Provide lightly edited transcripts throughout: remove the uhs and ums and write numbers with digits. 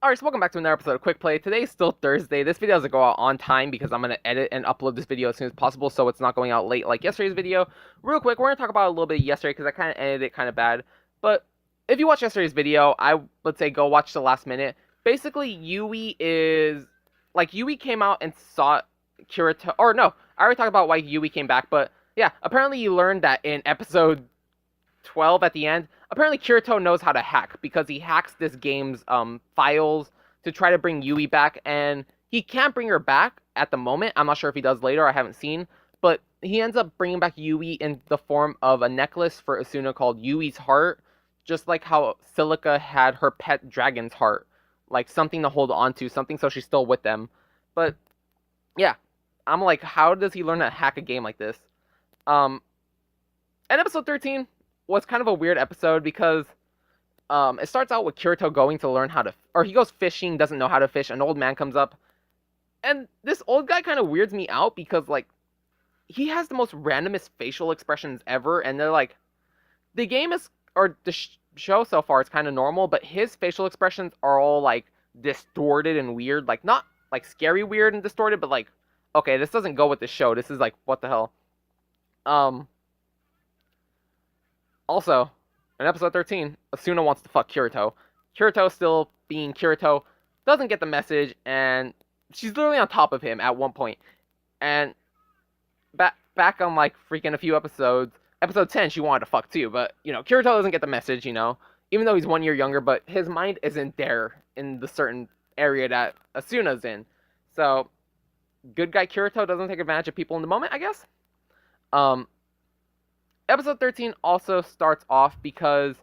Alright, so welcome back to another episode of Quick Play. Today is still Thursday. This video doesn't go out on time because I'm going to edit and upload this video as soon as possible, so it's not going out late like yesterday's video. Real quick, we're going to talk about it a little bit yesterday because I kind of edited it kind of bad. But if you watched yesterday's video, I would say go watch the last minute. Basically, Yui is... Yui came out and sought Kirito... Or no, I already talked about why Yui came back, but yeah, apparently you learned that in episode 12 at the end. Apparently Kirito knows how to hack because he hacks this game's files to try to bring Yui back, and he can't bring her back at the moment. I'm not sure if he does later, I haven't seen, but he ends up bringing back Yui in the form of a necklace for Asuna called Yui's Heart, just like how Silica had her pet dragon's heart, like something to hold on to, something so she's still with them. But yeah, I'm like, how does he learn to hack a game like this? And episode 13 was kind of a weird episode because it starts out with Kirito going to learn how to, or he goes fishing, doesn't know how to fish. An old man comes up, and this old guy kind of weirds me out because like he has the most randomest facial expressions ever, and they're like, the game is, or the show so far is kind of normal, but his facial expressions are all like distorted and weird, like not like scary weird and distorted, but like, okay, this doesn't go with the show. This is like, what the hell. Also, in episode 13, Asuna wants to fuck Kirito. Kirito, still being Kirito, doesn't get the message, and she's literally on top of him at one point. And back on like freaking a few episodes, episode 10, she wanted to fuck too, but you know, Kirito doesn't get the message, you know, even though he's 1 year younger, but his mind isn't there in the certain area that Asuna's in. So, good guy Kirito doesn't take advantage of people in the moment, I guess. Episode 13 also starts off because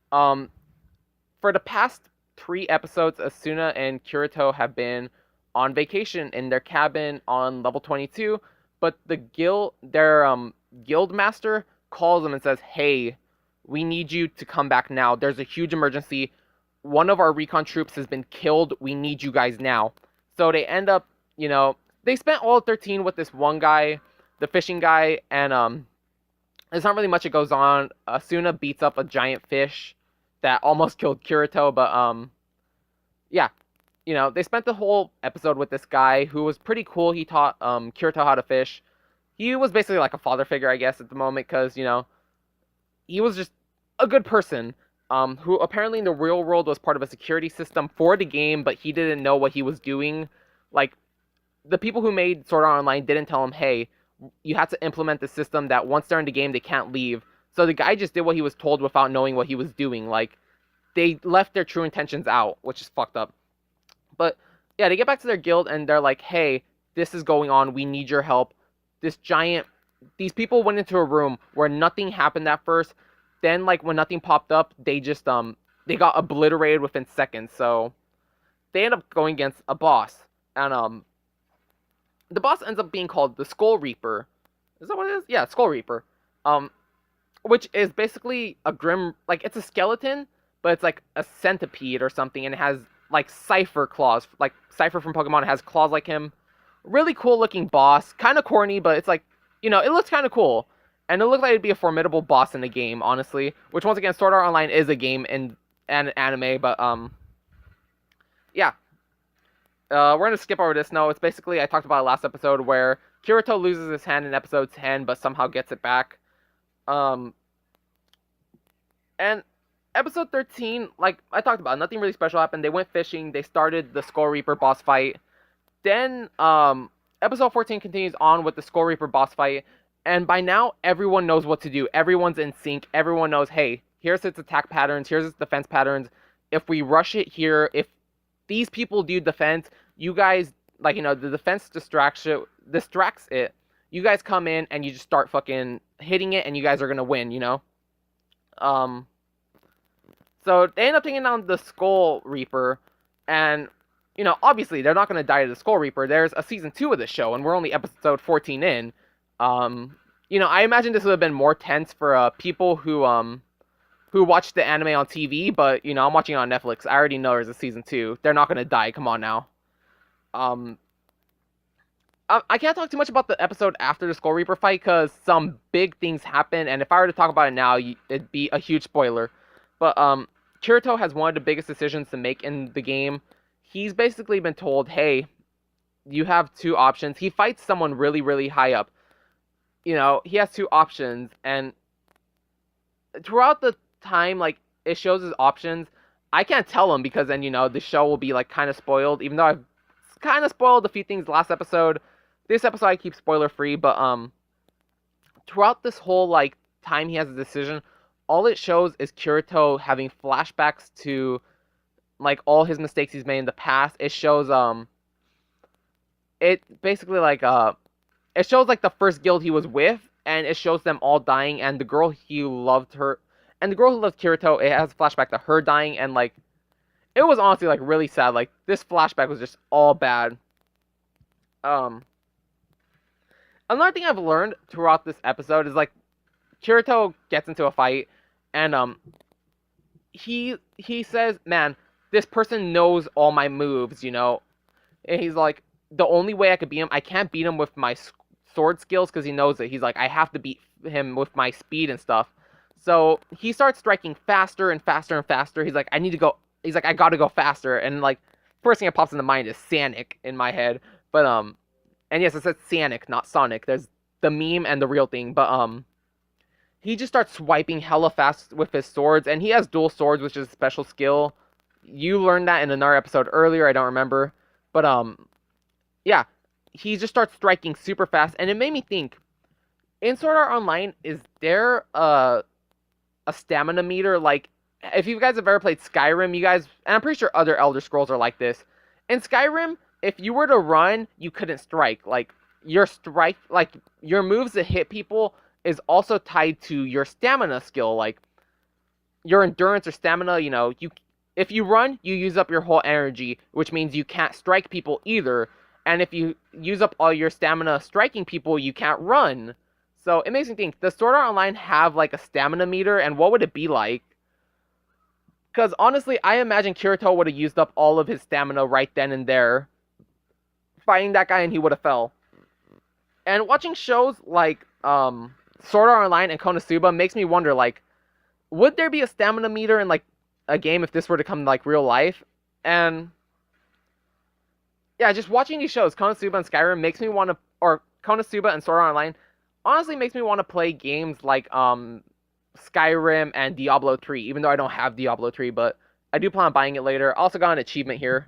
for the past 3 episodes, Asuna and Kirito have been on vacation in their cabin on level 22, but their guild master calls them and says, hey, we need you to come back now. There's a huge emergency. One of our recon troops has been killed. We need you guys now. So they end up, you know, they spent all 13 with this one guy, the fishing guy, and there's not really much that goes on. Asuna beats up a giant fish that almost killed Kirito, but yeah, you know, they spent the whole episode with this guy who was pretty cool. He taught Kirito how to fish. He was basically like a father figure, I guess, at the moment, because, you know, he was just a good person, who apparently in the real world was part of a security system for the game, but he didn't know what he was doing. Like, the people who made Sword Art Online didn't tell him, hey, you have to implement the system that once they're in the game, they can't leave. So the guy just did what he was told without knowing what he was doing. Like, they left their true intentions out, which is fucked up. But yeah, they get back to their guild and they're like, hey, this is going on. We need your help. These people went into a room where nothing happened at first. Then, like, when nothing popped up, they just, they got obliterated within seconds. So they end up going against a boss. And, the boss ends up being called the Skull Reaper. Is that what it is? Yeah, Skull Reaper. Which is basically a grim, like, it's a skeleton, but it's like a centipede or something, and it has like Cypher claws, like Cypher from Pokemon has claws like him. Really cool looking boss, kind of corny, but it's like, you know, it looks kind of cool, and it looks like it'd be a formidable boss in the game, honestly. Which once again, Sword Art Online is a game and an anime, but yeah. We're going to skip over this. No, it's basically, I talked about it last episode, where Kirito loses his hand in episode 10, but somehow gets it back. And episode 13, like I talked about, nothing really special happened. They went fishing, they started the Skull Reaper boss fight. Then, episode 14 continues on with the Skull Reaper boss fight, and by now, everyone knows what to do. Everyone's in sync. Everyone knows, hey, here's its attack patterns, here's its defense patterns. If we rush it here, if these people do defense, you guys, like, you know, the defense distracts it. You guys come in and you just start fucking hitting it, and you guys are gonna win, you know? So they end up taking down the Skull Reaper, and, you know, obviously they're not gonna die to the Skull Reaper. There's a season 2 of the show, and we're only episode 14 in. You know, I imagine this would have been more tense for people who watch the anime on TV, but, you know, I'm watching it on Netflix. I already know there's a season 2. They're not gonna die, come on now. I can't talk too much about the episode after the Skull Reaper fight, because some big things happen, and if I were to talk about it now, it'd be a huge spoiler. But, Kirito has one of the biggest decisions to make in the game. he's basically been told, hey, you have two options. He fights someone really, really high up. He has two options, and throughout the time, like, it shows his options. I can't tell him because then, the show will be, like, kind of spoiled, even though I've kind of spoiled a few things last episode. This episode I keep spoiler free, but throughout this whole, like, time he has a decision, all it shows is Kirito having flashbacks to, like, all his mistakes he's made in the past. It shows it basically, like, it shows, like, the first guild he was with, and it shows them all dying, and the girl he loved her, and the girl who loved Kirito, it has a flashback to her dying, and, like, it was honestly, like, really sad. Like, this flashback was just all bad. Another thing I've learned throughout this episode is, like, Kirito gets into a fight, and, he says, man, this person knows all my moves, and he's like, the only way I could beat him, I can't beat him with my sword skills, because he knows it. He's like, I have to beat him with my speed and stuff. So he starts striking faster and faster and faster. He's like, I gotta go faster. And, like, first thing that pops into mind is Sonic in my head. But and yes, it says Sonic, not Sonic. There's the meme and the real thing. But he just starts swiping hella fast with his swords, and he has dual swords, which is a special skill. You learned that in another episode earlier. I don't remember, but yeah, he just starts striking super fast, and it made me think, in Sword Art Online, is there a stamina meter? Like, if you guys have ever played Skyrim, you guys, and I'm pretty sure other Elder Scrolls are like this. In Skyrim, if you were to run, you couldn't strike. Like, your moves to hit people is also tied to your stamina skill. Like, your endurance or stamina, if you run, you use up your whole energy, which means you can't strike people either. And if you use up all your stamina striking people, you can't run. So it makes me think, does Sword Art Online have, like, a stamina meter, and what would it be like? Because honestly, I imagine Kirito would have used up all of his stamina right then and there, fighting that guy, and he would have fell. And watching shows like Sword Art Online and Konosuba makes me wonder, like, would there be a stamina meter in, like, a game if this were to come to, like, real life? And yeah, just watching these shows, Konosuba and Skyrim, makes me want to, or Konosuba and Sword Art Online, honestly makes me want to play games like Skyrim and Diablo 3, even though I don't have Diablo 3, but I do plan on buying it later. Also got an achievement here.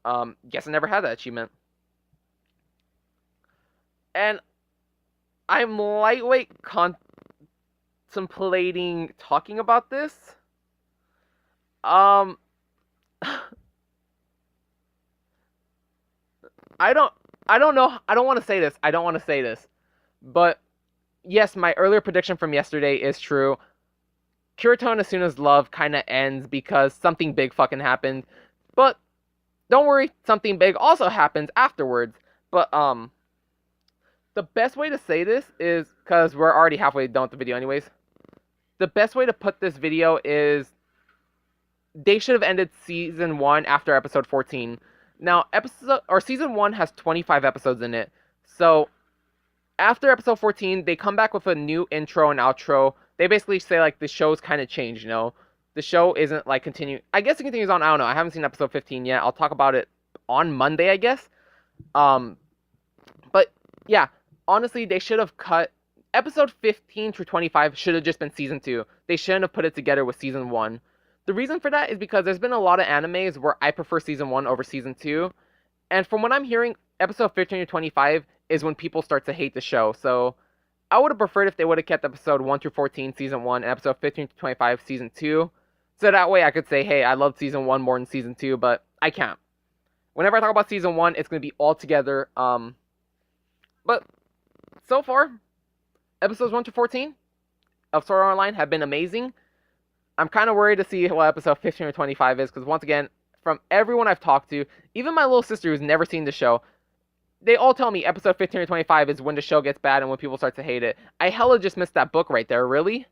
Guess I never had that achievement. And I'm lightweight contemplating talking about this. I don't know. I don't want to say this. But yes, my earlier prediction from yesterday is true. Kirito and Asuna's love kind of ends because something big fucking happened. But don't worry, something big also happens afterwards. But the best way to say this is, because we're already halfway done with the video anyways. The best way to put this video is, they should have ended season 1 after episode 14. Now, season 1 has 25 episodes in it. So, after episode 14, they come back with a new intro and outro. They basically say, like, the show's kind of changed, The show isn't, like, continuing. I guess it continues on, I don't know. I haven't seen episode 15 yet. I'll talk about it on Monday, I guess. But, yeah. Honestly, they should have cut... Episode 15 through 25 should have just been season 2. They shouldn't have put it together with season 1. The reason for that is because there's been a lot of animes where I prefer season 1 over season 2. And from what I'm hearing, episode 15 to 25 is when people start to hate the show. So I would have preferred if they would have kept episode 1 through 14 season 1 and episode 15 to 25 season 2. So that way I could say, hey, I love season 1 more than season 2, but I can't. Whenever I talk about season 1, it's going to be all together. But so far, episodes 1 to 14 of Sword Art Online have been amazing. I'm kind of worried to see what episode 15 or 25 is, because once again, from everyone I've talked to, even my little sister who's never seen the show, they all tell me episode 15 or 25 is when the show gets bad and when people start to hate it. I hella just missed that book right there, really?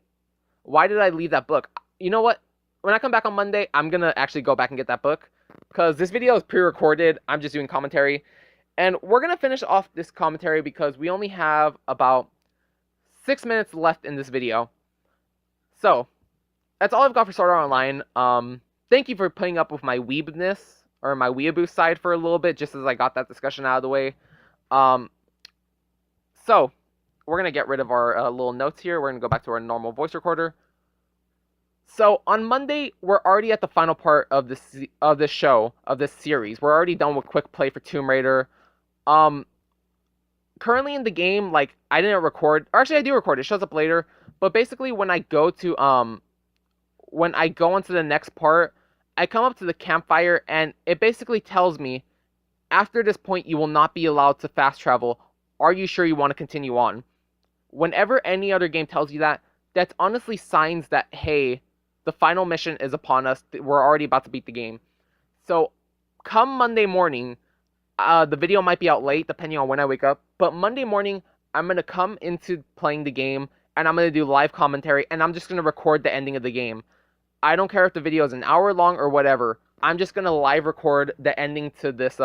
Why did I leave that book? You know what? When I come back on Monday, I'm going to actually go back and get that book, because this video is pre-recorded. I'm just doing commentary. And we're going to finish off this commentary because we only have about 6 minutes left in this video. So, that's all I've got for Sword Art Online. Thank you for putting up with my weebness. or my weeaboo side for a little bit, just as I got that discussion out of the way. Um, so we're gonna get rid of our little notes here. We're gonna go back to our normal voice recorder. So on Monday, we're already at the final part of this show, of this series. We're already done with quick play for Tomb Raider. Um, Currently in the game, like, I didn't record, or actually I do record. It shows up later. But basically, when I go onto the next part, I come up to the campfire, and it basically tells me, after this point, you will not be allowed to fast travel. Are you sure you want to continue on? Whenever any other game tells you that, that's honestly signs that, hey, the final mission is upon us. We're already about to beat the game. So, come Monday morning, the video might be out late, depending on when I wake up. But Monday morning, I'm going to come into playing the game, and I'm going to do live commentary, and I'm just going to record the ending of the game. I don't care if the video is an hour long or whatever. I'm just going to live record the ending to this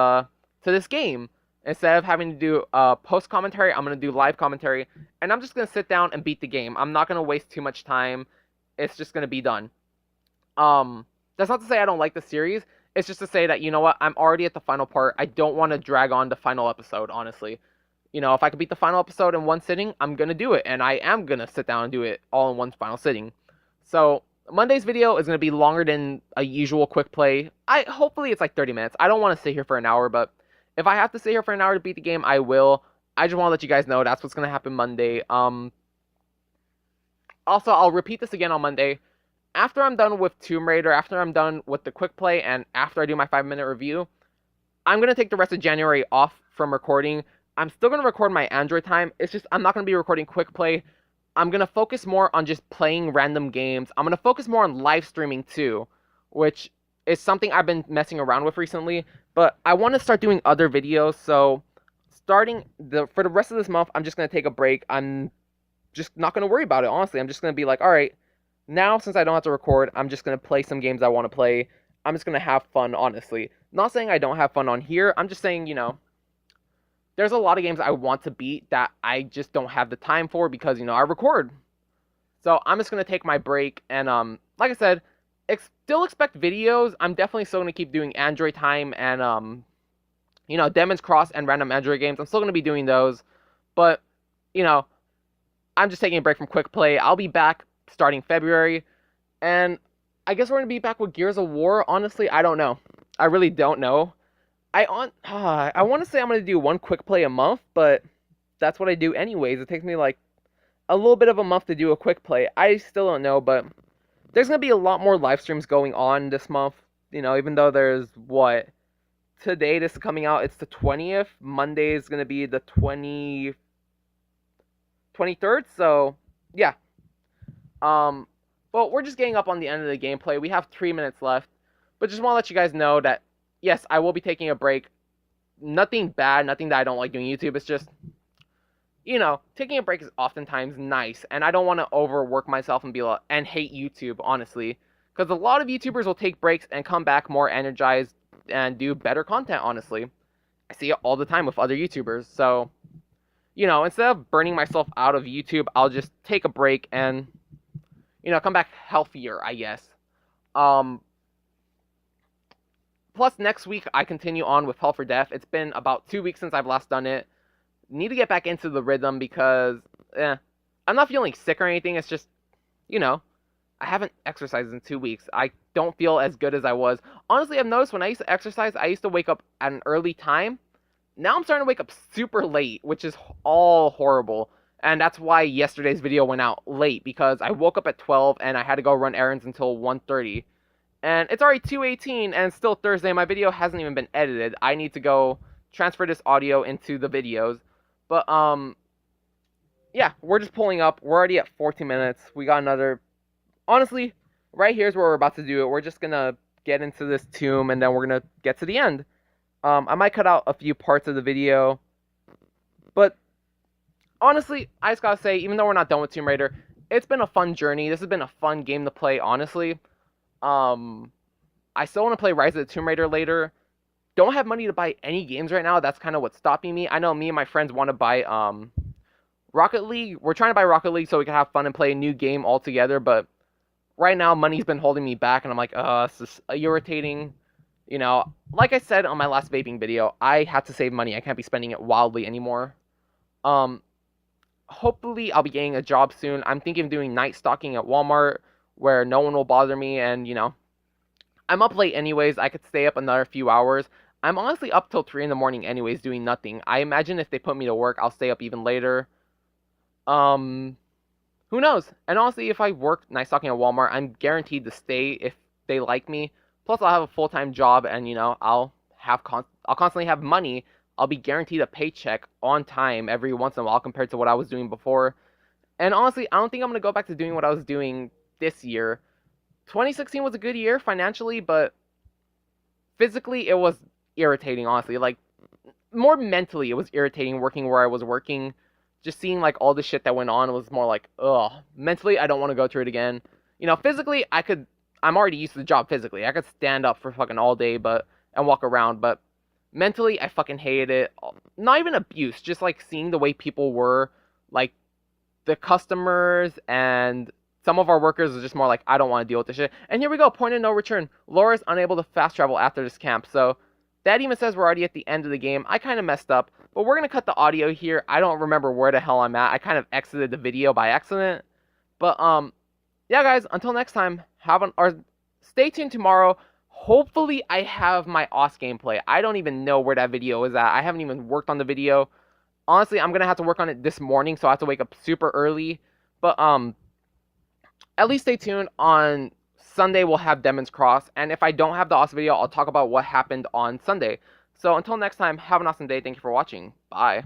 game. Instead of having to do post commentary, I'm going to do live commentary, and I'm just going to sit down and beat the game. I'm not going to waste too much time. It's just going to be done. That's not to say I don't like the series. It's just to say that, you know what, I'm already at the final part. I don't want to drag on the final episode, honestly. You know, if I could beat the final episode in one sitting, I'm going to do it, and I am going to sit down and do it all in one final sitting. So, Monday's video is going to be longer than a usual quick play. Hopefully it's like 30 minutes. I don't want to sit here for an hour, but if I have to sit here for an hour to beat the game, I will. I just want to let you guys know that's what's going to happen Monday. Also, I'll repeat this again on Monday. After I'm done with Tomb Raider, after I'm done with the quick play, and after I do my 5-minute review, I'm going to take the rest of January off from recording. I'm still going to record my Android time. It's just I'm not going to be recording quick play. I'm going to focus more on just playing random games. I'm going to focus more on live streaming too, which is something I've been messing around with recently. But I want to start doing other videos, so for the rest of this month, I'm just going to take a break. I'm just not going to worry about it, honestly. I'm just going to be like, all right, now, since I don't have to record, I'm just going to play some games I want to play. I'm just going to have fun, honestly. Not saying I don't have fun on here. I'm just saying, you know, there's a lot of games I want to beat that I just don't have the time for because, you know, I record. So I'm just going to take my break. And like I said, still expect videos. I'm definitely still going to keep doing Android time and, you know, Demon's Cross and random Android games. I'm still going to be doing those. But, you know, I'm just taking a break from quick play. I'll be back starting February, and I guess we're gonna be back with Gears of War. Honestly, I don't know. I really don't know. I want to say I'm gonna do one quick play a month, but that's what I do anyways. It takes me like a little bit of a month to do a quick play. I still don't know, but there's gonna be a lot more live streams going on this month. You know, even though there's today this is coming out, it's the 20th. Monday is gonna be the 23rd. So yeah. But we're just getting up on the end of the gameplay. We have 3 minutes left. But just want to let you guys know that, yes, I will be taking a break. Nothing bad, nothing that I don't like doing YouTube. It's just, you know, taking a break is oftentimes nice. And I don't want to overwork myself and hate YouTube, honestly. Because a lot of YouTubers will take breaks and come back more energized and do better content, honestly. I see it all the time with other YouTubers. So, you know, instead of burning myself out of YouTube, I'll just take a break and, you know, come back healthier, I guess. Plus, next week, I continue on with Hell for Death. It's been about 2 weeks since I've last done it. Need to get back into the rhythm because, I'm not feeling sick or anything. It's just, you know, I haven't exercised in 2 weeks. I don't feel as good as I was. Honestly, I've noticed when I used to exercise, I used to wake up at an early time. Now I'm starting to wake up super late, which is all horrible. And that's why yesterday's video went out late, because I woke up at 12 and I had to go run errands until 1:30. And it's already 2:18 and it's still Thursday. My video hasn't even been edited. I need to go transfer this audio into the videos. But, yeah, we're just pulling up. We're already at 14 minutes. We got another... Honestly, right here's where we're about to do it. We're just going to get into this tomb and then we're going to get to the end. I might cut out a few parts of the video. But... honestly, I just gotta say, even though we're not done with Tomb Raider, it's been a fun journey. This has been a fun game to play, honestly. I still want to play Rise of the Tomb Raider later. Don't have money to buy any games right now. That's kind of what's stopping me. I know me and my friends want to buy Rocket League. We're trying to buy Rocket League so we can have fun and play a new game all together, but right now money's been holding me back, and I'm like, this is irritating. You know, like I said on my last vaping video, I have to save money. I can't be spending it wildly anymore. Um, Hopefully I'll be getting a job soon. I'm thinking of doing night stalking at Walmart where no one will bother me, and I'm up late anyways. I could stay up another few hours. I'm honestly up till 3 in the morning anyways doing nothing. I imagine if they put me to work, I'll stay up even later. Um, who knows? And honestly, if I work night stalking at Walmart, I'm guaranteed to stay if they like me. Plus, I'll have a full-time job, and I'll constantly have money. I'll be guaranteed a paycheck on time every once in a while compared to what I was doing before. And honestly, I don't think I'm gonna go back to doing what I was doing this year. 2016 was a good year financially, but physically it was irritating. Honestly, like more mentally, it was irritating working where I was working. Just seeing like all the shit that went on was more like, ugh. Mentally, I don't want to go through it again. Physically, I could. I'm already used to the job physically. I could stand up for fucking all day, and walk around. But mentally, I fucking hated it. Not even abuse, just like seeing the way people were, like the customers and some of our workers are just more like, I don't want to deal with this shit. And here we go, point of no return. Laura's unable to fast travel after this camp. So that even says we're already at the end of the game. I kind of messed up, but we're going to cut the audio here. I don't remember where the hell I'm at. I kind of exited the video by accident. But, yeah, guys, until next time, stay tuned tomorrow. Hopefully I have my OS gameplay. I don't even know where that video is at. I haven't even worked on the video. Honestly, I'm going to have to work on it this morning, so I have to wake up super early. But, at least stay tuned. On Sunday, we'll have Demon's Cross. And if I don't have the awesome video, I'll talk about what happened on Sunday. So until next time, have an awesome day. Thank you for watching. Bye.